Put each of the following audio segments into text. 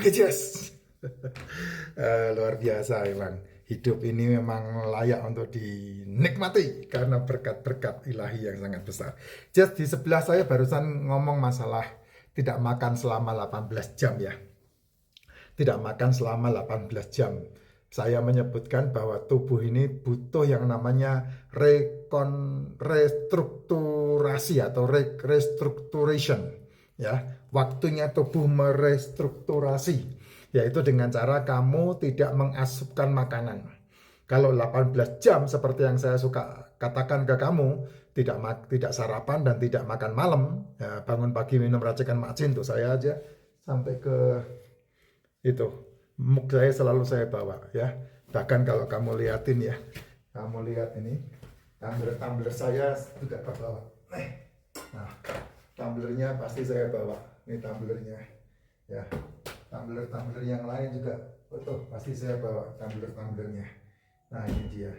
Oke, Jess. Luar biasa emang. Hidup ini memang layak untuk dinikmati karena berkat-berkat ilahi yang sangat besar. Jess, di sebelah saya barusan ngomong masalah tidak makan selama 18 jam ya. Tidak makan selama 18 jam. Saya menyebutkan bahwa tubuh ini butuh yang namanya restrukturasi atau restructuration ya. Waktunya tubuh merestrukturasi, yaitu dengan cara kamu tidak mengasupkan makanan. Kalau 18 jam seperti yang saya suka katakan ke kamu, tidak sarapan dan tidak makan malam, ya, bangun pagi minum racikan macin tuh saya aja sampai ke itu muk saya bawa ya. Bahkan kalau kamu liatin ya, kamu lihat ini tumbler saya juga terbawa. Nah, tumblernya pasti saya bawa. Ini tumblernya ya. Tumbler yang lain juga betul pasti saya bawa tumblernya. Nah, ini dia.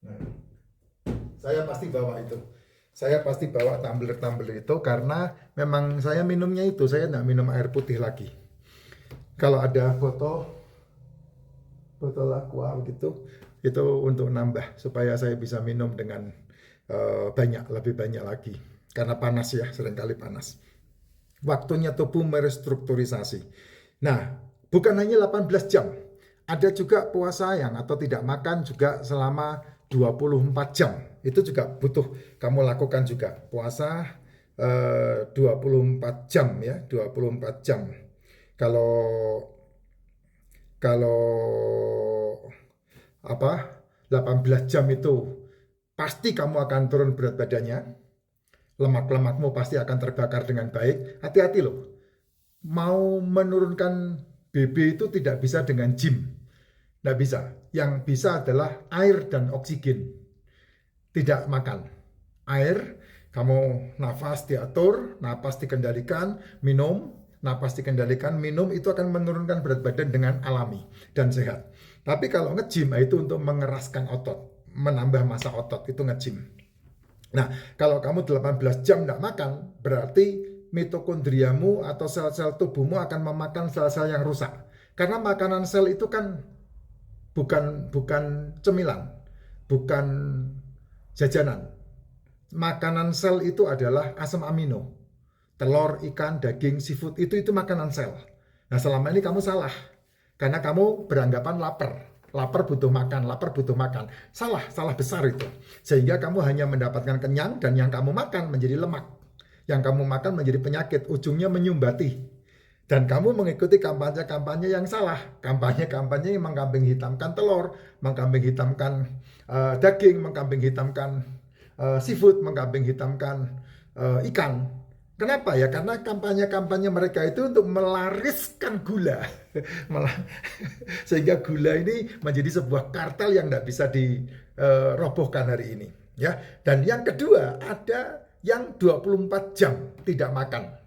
Nah, saya pasti bawa itu. Saya pasti bawa tumbler itu karena memang saya minumnya itu, saya nggak minum air putih lagi. Kalau ada botol aqua gitu, itu untuk nambah supaya saya bisa minum dengan lebih banyak lagi. Karena panas ya, seringkali panas. Waktunya tubuh merestrukturisasi. Nah, bukan hanya 18 jam. Ada juga puasa yang atau tidak makan juga selama 24 jam. Itu juga butuh kamu lakukan juga. Puasa 24 jam ya, 24 jam. Kalau apa 18 jam itu pasti kamu akan turun berat badannya, lemak-lemakmu pasti akan terbakar dengan baik. Hati-hati loh, mau menurunkan BB itu tidak bisa dengan gym, tidak bisa. Yang bisa adalah air dan oksigen, tidak makan. Air, kamu nafas diatur, nafas dikendalikan, minum, napas dikendalikan, minum, itu akan menurunkan berat badan dengan alami dan sehat. Tapi kalau nge-gym itu untuk mengeraskan otot, menambah massa otot, itu nge-gym. Nah, kalau kamu 18 jam tidak makan, berarti mitokondriamu atau sel-sel tubuhmu akan memakan sel-sel yang rusak. Karena makanan sel itu kan bukan cemilan, bukan jajanan. Makanan sel itu adalah asam amino. Telur, ikan, daging, seafood itu makanan sel. Nah, selama ini kamu salah. Karena kamu beranggapan lapar. Lapar butuh makan. Salah besar itu. Sehingga kamu hanya mendapatkan kenyang dan yang kamu makan menjadi lemak. Yang kamu makan menjadi penyakit, ujungnya menyumbati. Dan kamu mengikuti kampanye-kampanye yang salah. Kampanye-kampanye yang mengkambing hitamkan telur, mengkambing hitamkan daging, mengkambing hitamkan seafood, mengkambing hitamkan ikan. Kenapa ya? Karena kampanye-kampanye mereka itu untuk melariskan gula. Sehingga gula ini menjadi sebuah kartel yang tidak bisa dirobohkan hari ini. Ya. Dan yang kedua, ada yang 24 jam tidak makan.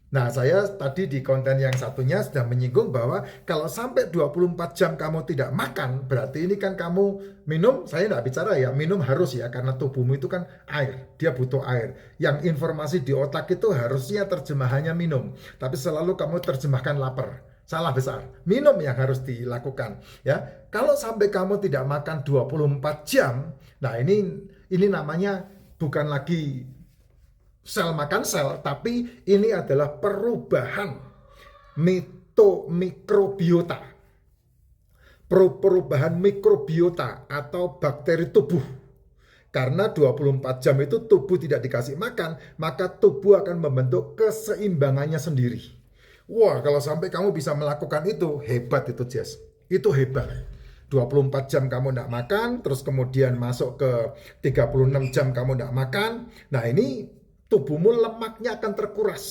Nah, saya tadi di konten yang satunya sudah menyinggung bahwa kalau sampai 24 jam kamu tidak makan, berarti ini kan kamu minum, saya tidak bicara ya, minum harus ya, karena tubuhmu itu kan air, dia butuh air. Yang informasi di otak itu harusnya terjemahannya minum, tapi selalu kamu terjemahkan lapar. Salah besar, minum yang harus dilakukan ya. Kalau sampai kamu tidak makan 24 jam, nah ini namanya bukan lagi sel makan sel, tapi ini adalah perubahan mikrobiota. Perubahan mikrobiota atau bakteri tubuh. Karena 24 jam itu tubuh tidak dikasih makan, maka tubuh akan membentuk keseimbangannya sendiri. Wah, kalau sampai kamu bisa melakukan itu, hebat itu, Jess. Itu hebat. 24 jam kamu tidak makan, terus kemudian masuk ke 36 jam kamu tidak makan. Nah, ini tubuhmu lemaknya akan terkuras.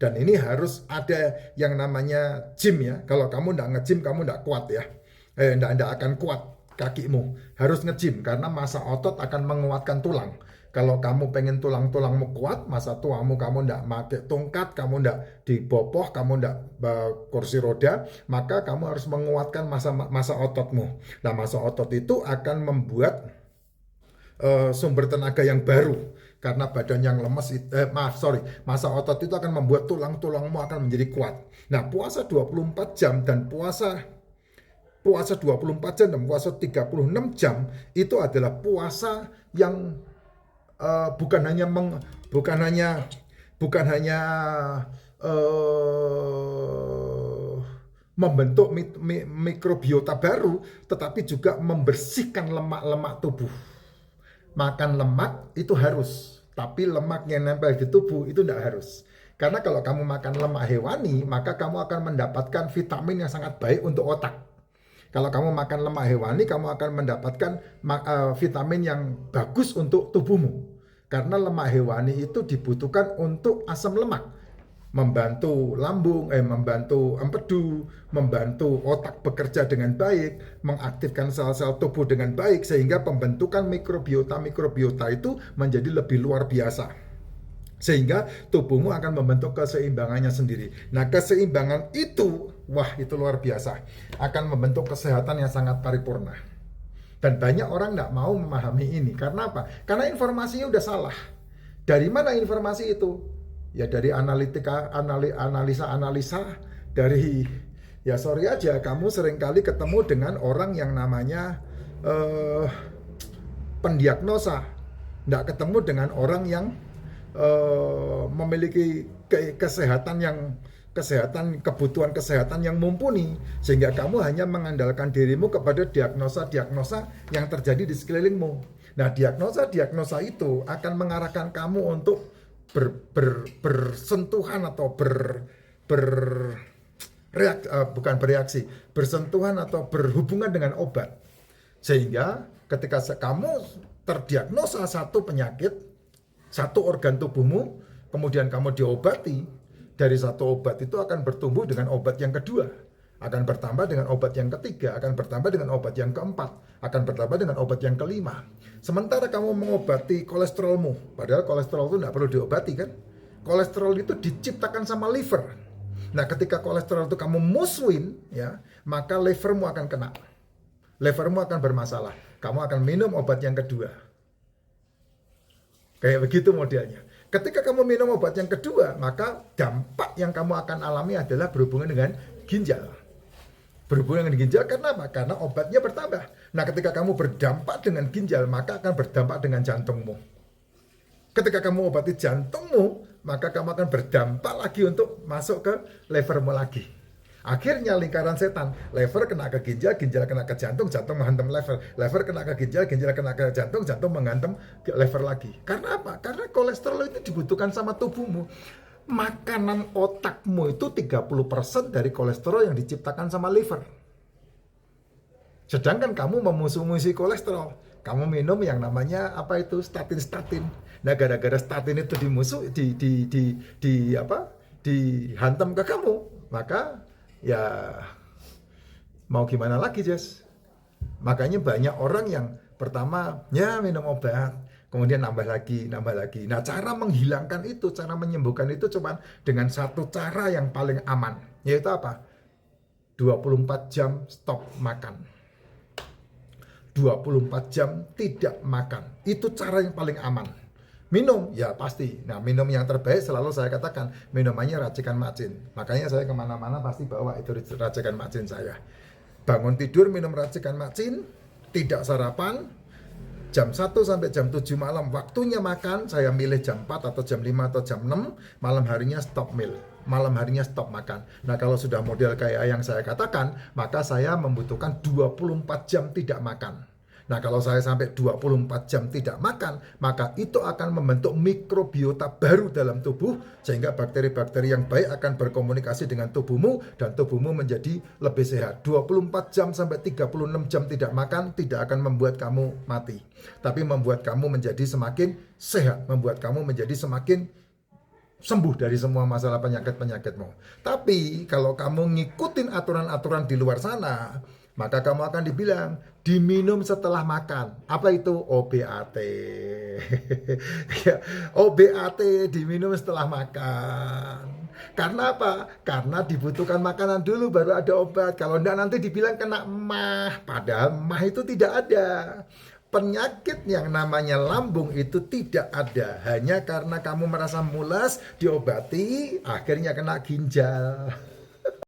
Dan ini harus ada yang namanya gym ya. Kalau kamu tidak nge-gym, kamu tidak kuat ya. Tidak akan kuat kakimu. Harus nge-gym karena massa otot akan menguatkan tulang. Kalau kamu pengen tulang-tulangmu kuat, masa tuamu kamu tidak pakai tongkat, kamu tidak dibopoh, kamu tidak kursi roda, maka kamu harus menguatkan massa ototmu. Nah, massa otot itu akan membuat sumber tenaga yang baru. Karena badan yang lemes, masa otot itu akan membuat tulang-tulangmu akan menjadi kuat. Nah, puasa 24 jam dan puasa 24 jam dan puasa 36 jam itu adalah puasa yang bukan hanya membentuk mikrobiota baru, tetapi juga membersihkan lemak-lemak tubuh. Makan lemak itu harus, tapi lemak yang nempel di tubuh itu tidak harus. Karena kalau kamu makan lemak hewani, maka kamu akan mendapatkan vitamin yang sangat baik untuk otak. Kalau kamu makan lemak hewani, kamu akan mendapatkan vitamin yang bagus untuk tubuhmu. Karena lemak hewani itu dibutuhkan untuk asam lemak, membantu lambung, membantu empedu, membantu otak bekerja dengan baik, mengaktifkan sel-sel tubuh dengan baik, sehingga pembentukan mikrobiota itu menjadi lebih luar biasa. Sehingga tubuhmu akan membentuk keseimbangannya sendiri. Nah, keseimbangan itu, wah itu luar biasa, akan membentuk kesehatan yang sangat paripurna. Dan banyak orang tidak mau memahami ini. Karena apa? Karena informasinya udah salah. Dari mana informasi itu? Ya dari analisa, dari ya sorry aja, kamu seringkali ketemu dengan orang yang namanya pendiagnosa, nggak ketemu dengan orang yang memiliki kebutuhan kesehatan yang mumpuni, sehingga kamu hanya mengandalkan dirimu kepada diagnosa yang terjadi di sekelilingmu. Nah, diagnosa itu akan mengarahkan kamu untuk bersentuhan atau bersentuhan atau berhubungan dengan obat. Sehingga ketika kamu terdiagnosa satu penyakit, satu organ tubuhmu, kemudian kamu diobati, dari satu obat itu akan bertumbuh dengan obat yang kedua, akan bertambah dengan obat yang ketiga, akan bertambah dengan obat yang keempat, akan bertambah dengan obat yang kelima. Sementara kamu mengobati kolesterolmu, padahal kolesterol itu tidak perlu diobati kan? Kolesterol itu diciptakan sama liver. Nah, ketika kolesterol itu kamu musuhin, ya, maka livermu akan kena. Livermu akan bermasalah. Kamu akan minum obat yang kedua. Kayak begitu modelnya. Ketika kamu minum obat yang kedua, maka dampak yang kamu akan alami adalah berhubungan dengan ginjal. Berhubungan dengan ginjal karena apa? Karena obatnya bertambah. Nah, ketika kamu berdampak dengan ginjal, maka akan berdampak dengan jantungmu. Ketika kamu obati jantungmu, maka kamu akan berdampak lagi untuk masuk ke livermu lagi. Akhirnya lingkaran setan, lever kena ke ginjal, ginjal kena ke jantung, jantung menghantam lever, lever kena ke ginjal, ginjal kena ke jantung, jantung menghantam ke lever lagi. Karena apa? Karena kolesterol itu dibutuhkan sama tubuhmu. Makanan otakmu itu 30% dari kolesterol yang diciptakan sama liver. Sedangkan kamu memusuh-musuhi kolesterol. Kamu minum yang namanya apa itu? Statin. Nah, gara-gara statin itu dihantam ke kamu, maka ya mau gimana lagi, Jess? Makanya banyak orang yang pertama ya minum obat, kemudian nambah lagi. Nah, cara menghilangkan itu, cara menyembuhkan itu cuma dengan satu cara yang paling aman, yaitu apa? 24 jam stop makan. 24 jam tidak makan. Itu cara yang paling aman. Minum, ya pasti. Nah, minum yang terbaik selalu saya katakan, minumannya racikan macin. Makanya saya kemana-mana pasti bawa itu racikan macin saya. Bangun tidur minum racikan macin, tidak sarapan, jam 1 sampai jam 7 malam waktunya makan, saya milih jam 4 atau jam 5 atau jam 6, malam harinya stop meal, malam harinya stop makan. Nah, kalau sudah model kayak yang saya katakan, maka saya membutuhkan 24 jam tidak makan. Nah, kalau saya sampai 24 jam tidak makan, maka itu akan membentuk mikrobiota baru dalam tubuh, sehingga bakteri-bakteri yang baik akan berkomunikasi dengan tubuhmu, dan tubuhmu menjadi lebih sehat. 24 jam sampai 36 jam tidak makan tidak akan membuat kamu mati, tapi membuat kamu menjadi semakin sehat, membuat kamu menjadi semakin sembuh dari semua masalah penyakit-penyakitmu. Tapi kalau kamu ngikutin aturan-aturan di luar sana, maka kamu akan dibilang diminum setelah makan. Apa itu? OBAT. OBAT diminum setelah makan. Karena apa? Karena dibutuhkan makanan dulu baru ada obat. Kalau enggak nanti dibilang kena emah. Padahal emah itu tidak ada. penyakit yang namanya lambung itu tidak ada. Hanya karena kamu merasa mulas, diobati, akhirnya kena ginjal.